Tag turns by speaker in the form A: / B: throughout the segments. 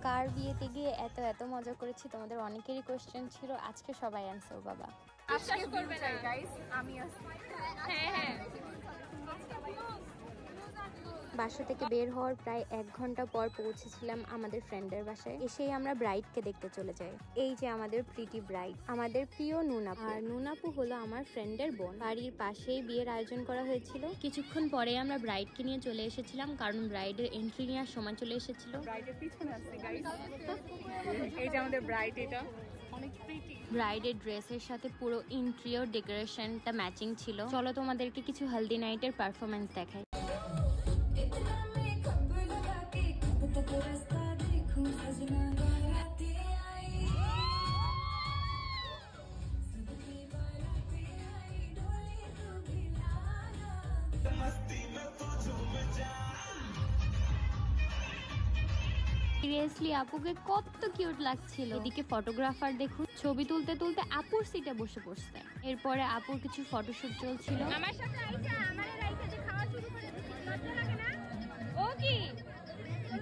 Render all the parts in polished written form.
A: কার বিয়েতে গিয়ে এত এত মজা করেছি, তোমাদের অনেকেরই কোশ্চেন ছিল, আজকে সবাই অ্যান্সার বাবা।
B: বিশ্বাস করবে না গাইস, আমি হ্যাঁ হ্যাঁ।
A: বাসা থেকে বের হওয়ার প্রায় 1 ঘন্টা পর পৌঁছেছিলাম আমাদের ফ্রেন্ডের বাসায়। এসেই আমরা ব্রাইডকে দেখতে চলে যাই। এই যে আমাদের প্রিটি ব্রাইড, আমাদের প্রিয় নুনাপু। আর নুনাপু হলো আমার ফ্রেন্ডের বোন। বাড়ির পাশেই বিয়ের আয়োজন করা হয়েছিল। কিছুক্ষণ পরে আমরা ব্রাইডকে নিয়ে চলে এসেছিলাম, কারণ ব্রাইডের এন্ট্রি নেওয়ার সময় চলে এসেছিল।
B: ব্রাইডের পিছনে আছে গাইস, এই যে আমাদের ব্রাইড, এটা অনেক প্রিটি।
A: ব্রাইডের ড্রেসের সাথে পুরো ইন্টেরিয়র ডেকোরেশনটা ম্যাচিং ছিল। চলো তোমাদেরকে কিছু হলদি নাইটের পারফরমেন্স দেখাই। সিরিয়াসলি আপুকে কত কিউট লাগছিল। এদিকে ফটোগ্রাফার দেখুন ছবি তুলতে তুলতে আপুর সিটে বসে পড়ছে। এরপরে আপুর কিছু ফটোশুট চলছিল।
B: আমার সাথে আইসা আমারে রাইখা যে খাওয়া শুরু করে দিয়েছে, লজ্জা লাগে না? ও কি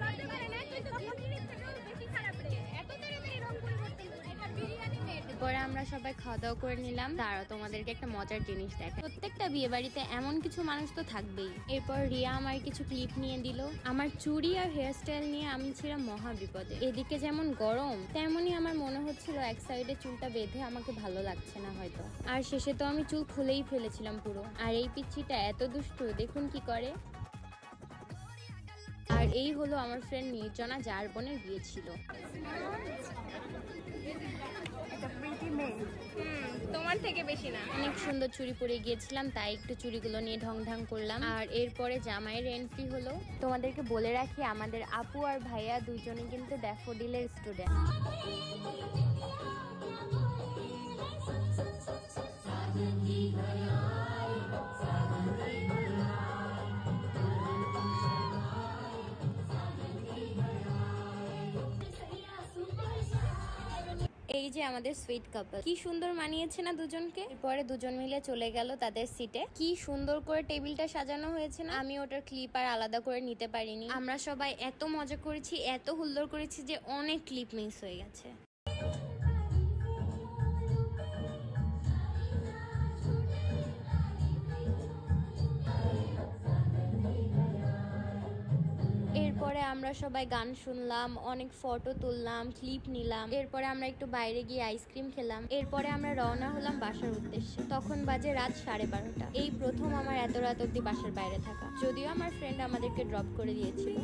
B: লজ্জা করে না? তুই তো ভিডিওর থেকেও বেশি খারাপ রে, এত তাড়াতাড়ি রং পরিবর্তন করে। এটা বিরিয়ানি মেট।
A: এরপরে আমরা সবাই খাওয়া দাওয়া করে নিলাম। তারা তোমাদেরকে একটা মজার জিনিস দেখায়। প্রত্যেকটা বিয়ে বাড়িতে এমন কিছু মানুষ তো থাকবেই। এরপর রিয়া আমার কিছু ক্লিপ নিয়ে দিল। আমার চুড়ি আর হেয়ার স্টাইল নিয়ে আমি ছিলাম মহা বিপদে। এদিকে যেমন গরম, তেমনই আমার মনে হচ্ছিল এক সাইডে চুলটা বেঁধে আমাকে ভালো লাগছে না হয়তো। আর শেষে তো আমি চুল খুলেই ফেলেছিলাম পুরো। আর এই পিচ্ছিটা এত দুষ্টু, দেখুন কি করে। আর এই হলো আমার ফ্রেন্ড নির্জনা, যার বোনের বিয়ে ছিল।
B: তোমার থেকে বেশি না।
A: অনেক সুন্দর চুড়ি পরে গিয়েছিলাম, তাই একটু চুড়িগুলো নিয়ে ঢং ঢং করলাম। আর এরপরে জামাইয়ের এন্ট্রি হলো। তোমাদেরকে বলে রাখি, আমাদের আপু আর ভাইয়া দুজনে কিন্তু ড্যাফোডিলের স্টুডেন্ট। এই যে আমাদের সুইট কাপল, কি সুন্দর মানিয়েছে না দুজনকে। এরপরে দুজন মিলে চলে গেল তাদের সিটে। কি সুন্দর করে টেবিলটা সাজানো হয়েছে না। আমি ওটার ক্লিপ আর আলাদা করে নিতে পারিনি। আমরা সবাই এত মজা করেছি, এত হুল্লোড় করেছি যে অনেক ক্লিপ মিস হয়ে গেছে। এরপরে আমরা সবাই গান শুনলাম, অনেক ফটো তুললাম, ক্লিপ নিলাম। এরপরে আমরা একটু বাইরে গিয়ে আইসক্রিম খেলাম। এরপরে আমরা রওনা হলাম বাসার উদ্দেশ্যে। তখন বাজে রাত 12:30। এই প্রথম আমার এত রাত অব্দি বাসার বাইরে থাকা, যদিও আমার ফ্রেন্ড আমাদেরকে ড্রপ করে দিয়েছিল।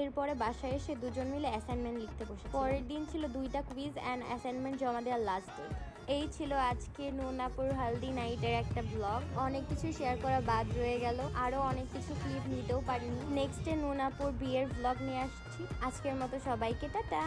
A: এরপরে বাসায় এসে দুজন মিলে অ্যাসাইনমেন্ট লিখতে বসে। পরের দিন ছিল 2টা কুইজ অ্যান্ড অ্যাসাইনমেন্ট জমা দেওয়ার লাস্ট ডে। এই ছিল আজকে নুনাপুর হলদি নাইটের একটা ব্লগ। অনেক কিছু শেয়ার করা বাদ রয়ে গেল, আরো অনেক কিছু ক্লিপ নিতেও পারিনি। নেক্সট ডে নুনাপুর বিয়ের ব্লগ নিয়ে আসছি। আজকের মতো সবাইকে টাটা।